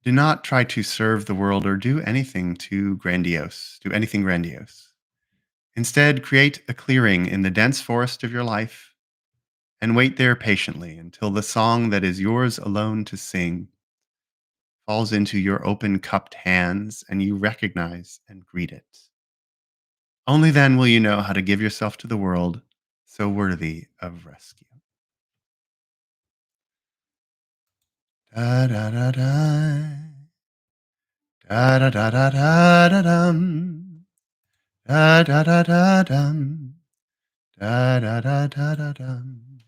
Do not try to serve the world or do anything grandiose. Instead, create a clearing in the dense forest of your life and wait there patiently until the song that is yours alone to sing falls into your open cupped hands and you recognize and greet it. Only then will you know how to give yourself to the world so worthy of rescue. Da da da da. Da da da da da da dum. Da da da da dum. Da da da da da dum.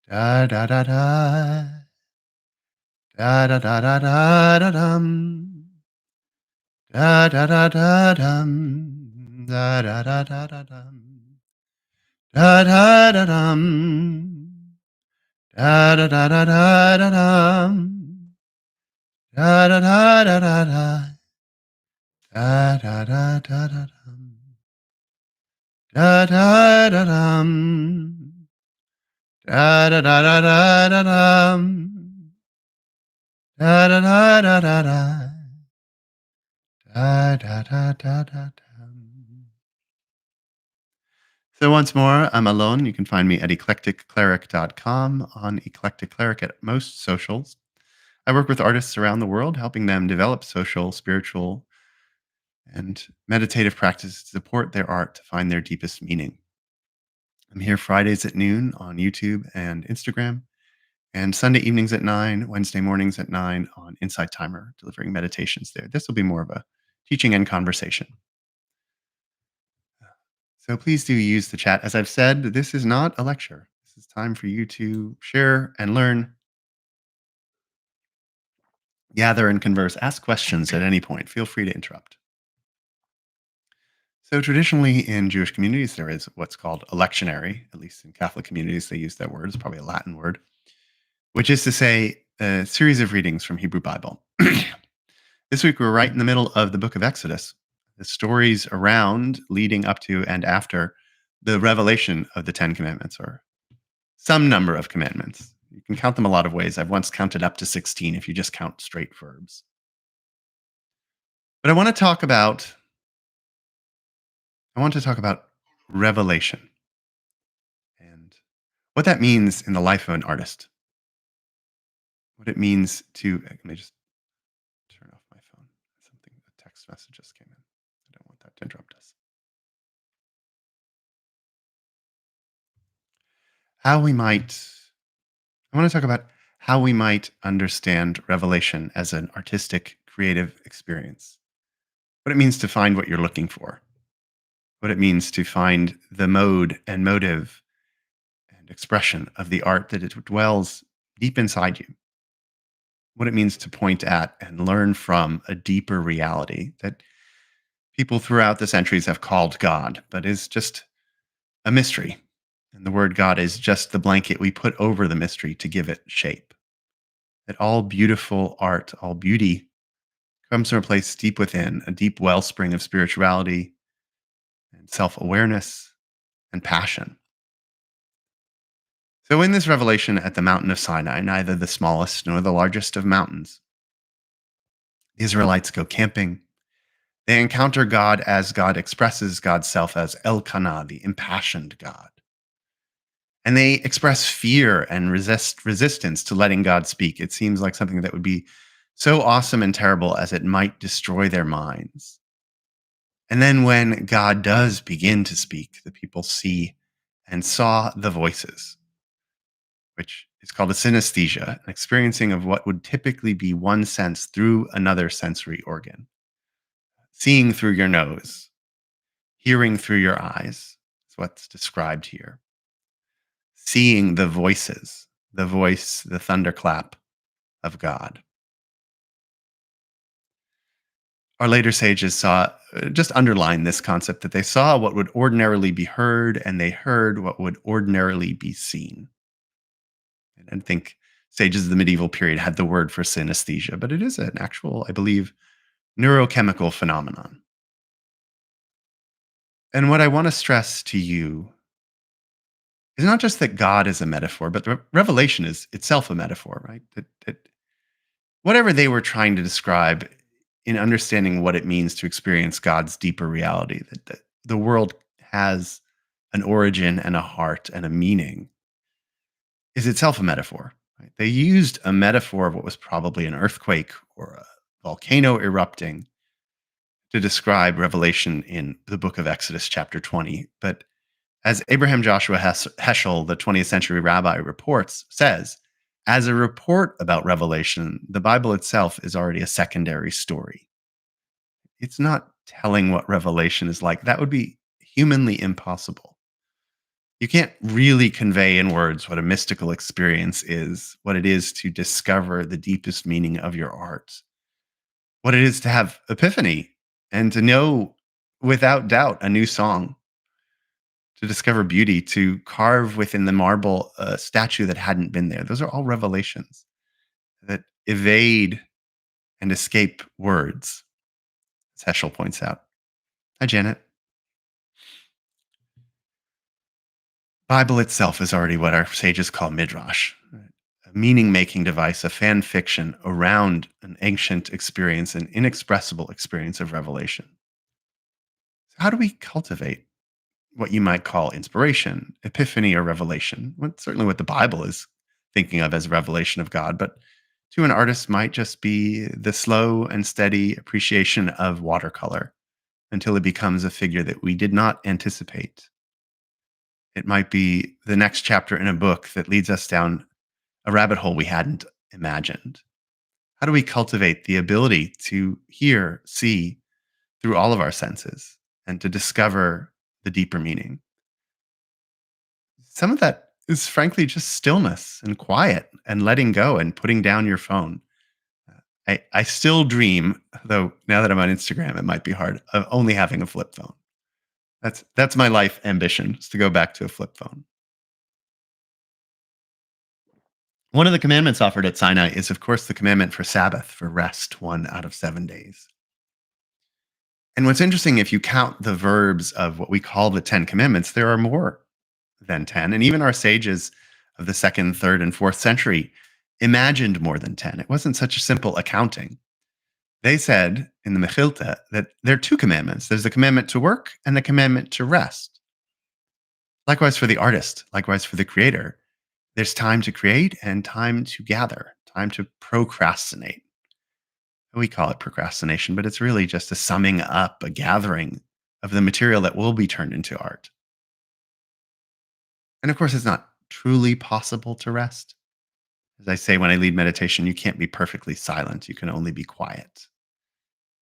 Da da da da. Da da da da da da dum. Da da da da dum. Da da da da da dum. Da da da dum. Da da da da da da dum. Da da da da da da. Da da da da da dum. Da da da dum. Da da da da da da dum. Da da da da da da. Da da da da da dum. So once more, I'm alone. You can find me at eclecticcleric.com, on Eclectic Cleric at most socials. I work with artists around the world, helping them develop social, spiritual, and meditative practices to support their art to find their deepest meaning. I'm here Fridays at noon on YouTube and Instagram, and Sunday evenings at 9, Wednesday mornings at 9 on Insight Timer, delivering meditations there. This will be more of a teaching and conversation. So please do use the chat. As I've said, this is not a lecture. This is time for you to share and learn, gather and converse, ask questions at any point. Feel free to interrupt. So traditionally in Jewish communities, there is what's called a lectionary. At least in Catholic communities, they use that word. It's probably a Latin word, which is to say a series of readings from Hebrew Bible. This week, we're right in the middle of the book of Exodus, the stories around, leading up to, and after the revelation of the Ten Commandments, or some number of commandments. You can count them a lot of ways. I've once counted up to 16 if you just count straight verbs. But I want to talk about revelation and what that means in the life of an artist. What it means to let me just turn off my phone. Something a text message just came in. I don't want that to interrupt us. How we might I want to talk about how we might understand revelation as an artistic, creative experience. What it means to find what you're looking for. What it means to find the mode and motive and expression of the art that it dwells deep inside you. What it means to point at and learn from a deeper reality that people throughout the centuries have called God, but is just a mystery. And the word God is just the blanket we put over the mystery to give it shape. That all beautiful art, all beauty comes from a place deep within, a deep wellspring of spirituality and self awareness and passion. So, in this revelation at the mountain of Sinai, neither the smallest nor the largest of mountains, the Israelites go camping. They encounter God as God expresses God's self as Elkanah, the impassioned God. And they express fear and resistance to letting God speak. It seems like something that would be so awesome and terrible as it might destroy their minds. And then when God does begin to speak, the people see and saw the voices, which is called a synesthesia, an experiencing of what would typically be one sense through another sensory organ. Seeing through your nose, hearing through your eyes is what's described here. Seeing the voices, the voice, the thunderclap of God. Our later sages saw, just underline this concept that they saw what would ordinarily be heard and they heard what would ordinarily be seen. And I think sages of the medieval period had the word for synesthesia, but it is an actual, I believe, neurochemical phenomenon. And what I want to stress to you is not just that God is a metaphor, but the revelation is itself a metaphor, right? whatever they were trying to describe in understanding what it means to experience God's deeper reality, that the world has an origin and a heart and a meaning, is itself a metaphor. Right? They used a metaphor of what was probably an earthquake or a volcano erupting to describe Revelation in the book of Exodus, chapter 20. But as Abraham Joshua Heschel, the 20th century rabbi, reports, says, as a report about Revelation, the Bible itself is already a secondary story. It's not telling what Revelation is like. That would be humanly impossible. You can't really convey in words what a mystical experience is, what it is to discover the deepest meaning of your art, what it is to have epiphany and to know without doubt a new song, to discover beauty, to carve within the marble a statue that hadn't been there. Those are all revelations that evade and escape words, as Heschel points out. Hi, Janet. Bible itself is already what our sages call midrash, right? A meaning-making device, a fan fiction around an ancient experience, an inexpressible experience of revelation. So how do we cultivate what you might call inspiration, epiphany, or revelation? Well, certainly what the Bible is thinking of as revelation of God, but to an artist might just be the slow and steady appreciation of watercolor until it becomes a figure that we did not anticipate. It might be the next chapter in a book that leads us down a rabbit hole we hadn't imagined. How do we cultivate the ability to hear, see through all of our senses and to discover the deeper meaning? Some of that is frankly just stillness and quiet and letting go and putting down your phone. I still dream, though now that I'm on Instagram, it might be hard, of only having a flip phone. That's my life ambition, is to go back to a flip phone. One of the commandments offered at Sinai is, of course, the commandment for Sabbath, for rest, 1 out of 7 days. And what's interesting, if you count the verbs of what we call the 10 commandments, there are more than 10. And even our sages of the second, third, and fourth century imagined more than 10. It wasn't such a simple accounting. They said in the Mechilta that there are two commandments. There's the commandment to work and the commandment to rest. Likewise for the artist, likewise for the creator. There's time to create and time to gather, time to procrastinate. We call it procrastination, but it's really just a summing up, a gathering of the material that will be turned into art. And of course, it's not truly possible to rest. As I say when I lead meditation, you can't be perfectly silent. You can only be quiet.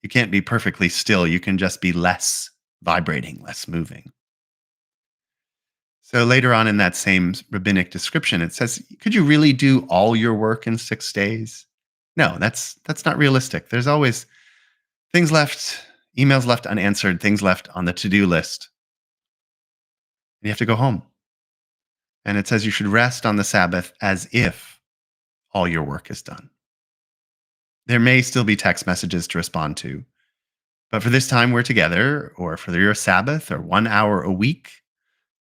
You can't be perfectly still. You can just be less vibrating, less moving. So later on in that same rabbinic description, it says, could you really do all your work in 6 days? No, that's not realistic. There's always things left, emails left unanswered, things left on the to-do list. You have to go home. And it says you should rest on the Sabbath as if all your work is done. There may still be text messages to respond to, but for this time we're together, or for your Sabbath, or 1 hour a week,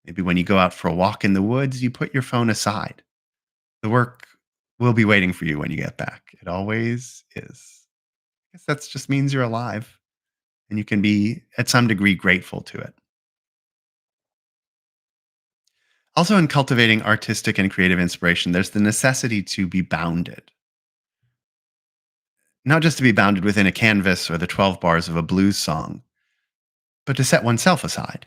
maybe when you go out for a walk in the woods, you put your phone aside. The work will be waiting for you when you get back. It always is. I guess that just means you're alive and you can be, at some degree, grateful to it. Also, in cultivating artistic and creative inspiration, there's the necessity to be bounded. Not just to be bounded within a canvas or the 12 bars of a blues song, but to set oneself aside.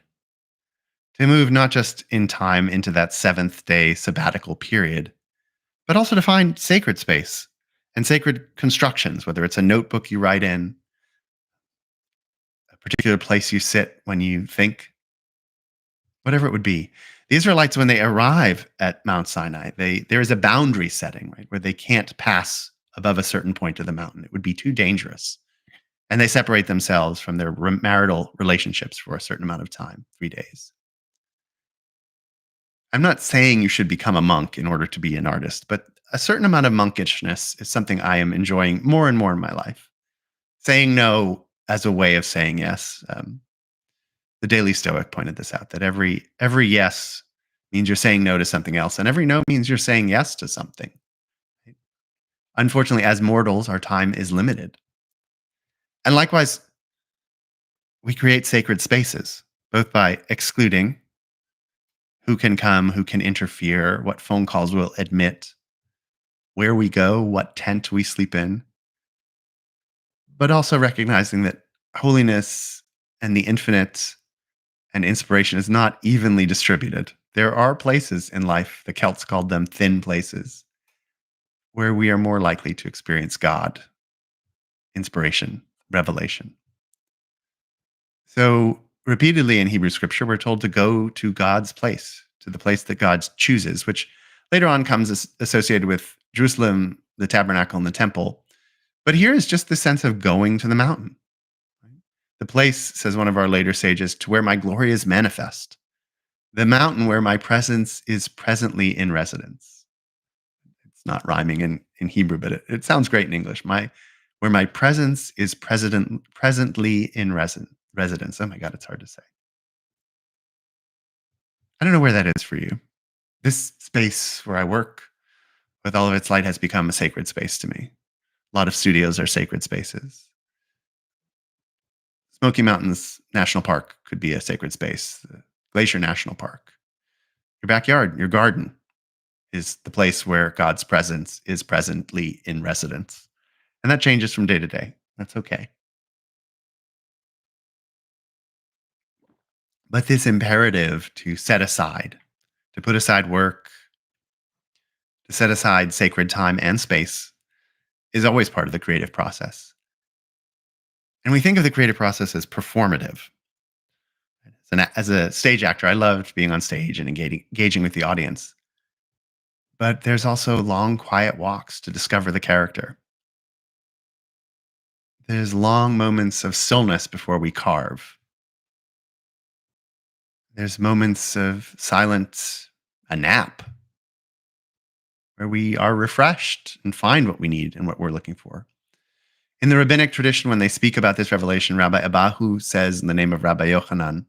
To move not just in time into that seventh day sabbatical period, but also to find sacred space and sacred constructions, whether it's a notebook you write in, a particular place you sit when you think, whatever it would be. The Israelites, when they arrive at Mount Sinai, there is a boundary setting, right, where they can't pass above a certain point of the mountain. It would be too dangerous. And they separate themselves from their marital relationships for a certain amount of time, 3 days. I'm not saying you should become a monk in order to be an artist, but a certain amount of monkishness is something I am enjoying more and more in my life. Saying no as a way of saying yes. The Daily Stoic pointed this out, that every yes means you're saying no to something else, and every no means you're saying yes to something. Unfortunately, as mortals, our time is limited. And likewise, we create sacred spaces, both by excluding who can come, who can interfere, what phone calls we'll admit, where we go, what tent we sleep in, but also recognizing that holiness and the infinite and inspiration is not evenly distributed. There are places in life, the Celts called them thin places, where we are more likely to experience God, inspiration, revelation. So, repeatedly in Hebrew scripture, we're told to go to God's place, to the place that God chooses, which later on comes associated with Jerusalem, the tabernacle, and the temple. But here is just the sense of going to the mountain. Right? The place, says one of our later sages, to where my glory is manifest, the mountain where my presence is presently in residence. It's not rhyming in Hebrew, but it sounds great in English. Where my presence is presently in residence. Oh my God, it's hard to say. I don't know where that is for you. This space where I work with all of its light has become a sacred space to me. A lot of studios are sacred spaces. Smoky Mountains National Park could be a sacred space. The Glacier National Park. Your backyard, your garden is the place where God's presence is presently in residence. And that changes from day to day. That's okay. But this imperative to set aside, to put aside work, to set aside sacred time and space is always part of the creative process. And we think of the creative process as performative. As a stage actor, I loved being on stage and engaging with the audience. But there's also long, quiet walks to discover the character. There's long moments of stillness before we carve. There's moments of silence, a nap, where we are refreshed and find what we need and what we're looking for. In the rabbinic tradition, when they speak about this revelation, Rabbi Abahu says in the name of Rabbi Yochanan,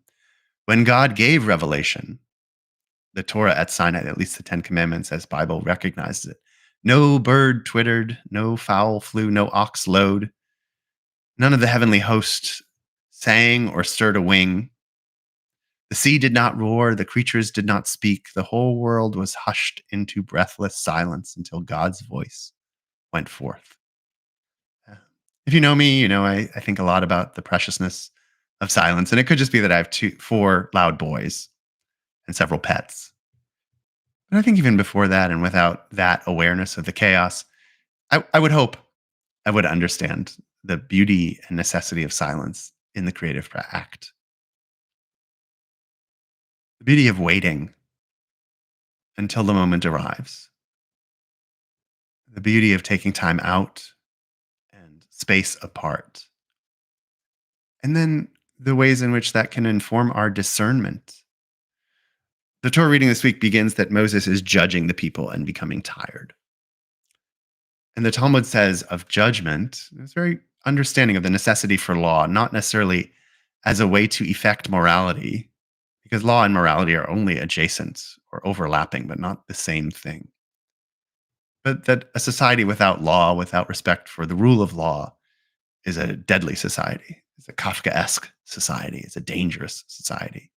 when God gave revelation, the Torah at Sinai, at least the Ten Commandments as Bible recognizes it, no bird twittered, no fowl flew, no ox lowed, none of the heavenly host sang or stirred a wing. The sea did not roar, the creatures did not speak, the whole world was hushed into breathless silence until God's voice went forth. Uh, If you know me, you know I think a lot about the preciousness of silence. And it could just be that I have four loud boys and several pets. But I think even before that, and without that awareness of the chaos, I would hope I would understand the beauty and necessity of silence in the creative act. The beauty of waiting until the moment arrives. The beauty of taking time out and space apart. And then the ways in which that can inform our discernment. The Torah reading this week begins that Moses is judging the people and becoming tired. And the Talmud says of judgment, it's very understanding of the necessity for law, not necessarily as a way to effect morality, because law and morality are only adjacent or overlapping, but not the same thing. But that a society without law, without respect for the rule of law, is a deadly society. It's a Kafkaesque society. It's a dangerous society.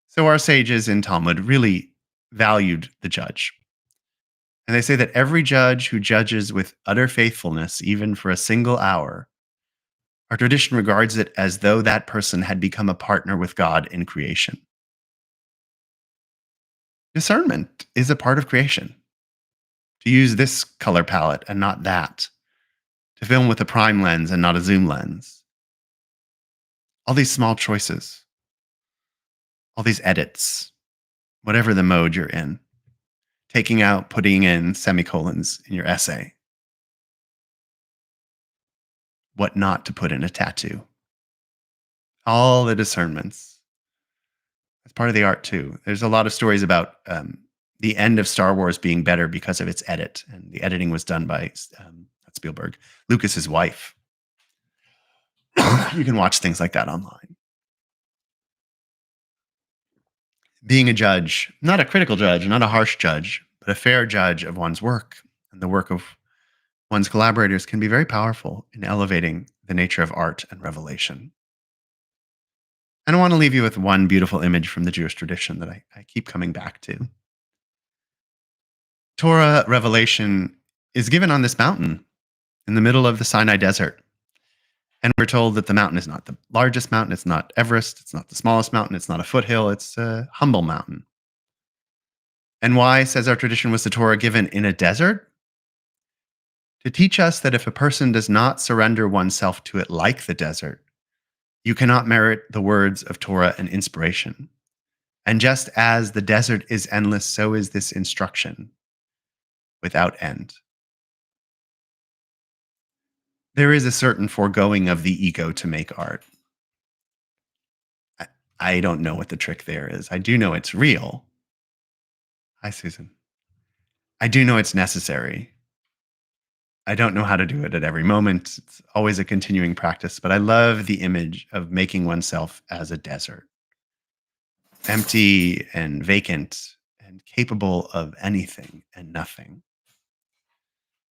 So our sages in Talmud really valued the judge. And they say that every judge who judges with utter faithfulness, even for a single hour, our tradition regards it as though that person had become a partner with God in creation. Discernment is a part of creation. To use this color palette and not that. To film with a prime lens and not a zoom lens. All these small choices. All these edits. Whatever the mode you're in. Taking out, putting in semicolons in your essay. What not to put in a tattoo. All the discernments. That's part of the art too. There's a lot of stories about the end of Star Wars being better because of its edit, and the editing was done by not Spielberg, Lucas's wife. You can watch things like that online. Being a judge, not a critical judge, not a harsh judge, but a fair judge of one's work and the work of One's collaborators can be very powerful in elevating the nature of art and revelation. And I want to leave you with one beautiful image from the Jewish tradition that I keep coming back to. Torah revelation is given on this mountain in the middle of the Sinai desert. And we're told that the mountain is not the largest mountain. It's not Everest. It's not the smallest mountain. It's not a foothill. It's a humble mountain. And why, says our tradition, was the Torah given in a desert? To teach us that if a person does not surrender oneself to it like the desert, you cannot merit the words of Torah and inspiration. And just as the desert is endless, so is this instruction without end. There is a certain foregoing of the ego to make art. I don't know what the trick there is. I do know it's real. Hi, Susan. I do know it's necessary. I don't know how to do it at every moment. It's always a continuing practice, but I love the image of making oneself as a desert, empty and vacant and capable of anything and nothing.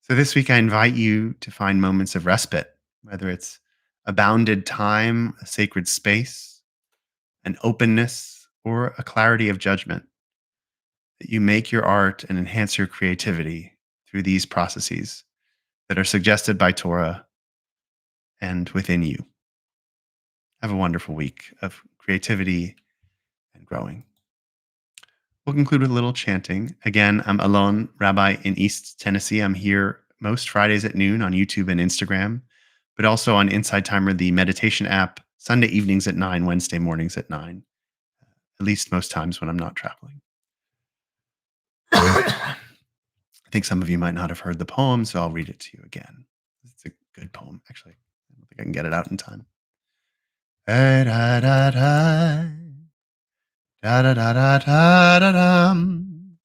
So this week, I invite you to find moments of respite, whether it's a bounded time, a sacred space, an openness, or a clarity of judgment, that you make your art and enhance your creativity through these processes that are suggested by Torah and within you. Have a wonderful week of creativity and growing. We'll conclude with a little chanting. Again, I'm Alon, rabbi in East Tennessee. I'm here most Fridays at noon on YouTube and Instagram, but also on Inside Timer, the meditation app, Sunday evenings at 9, Wednesday mornings at 9, at least most times when I'm not traveling. I think some of you might not have heard the poem, so I'll read it to you again. It's a good poem, actually. I don't think I can get it out in time. Da da da da da da da da da da dum.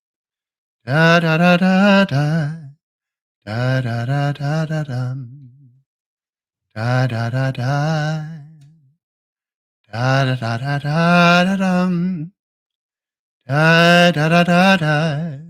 Da da da da da da da da da da dum. Da da da da da da da da da dum. Da da da da da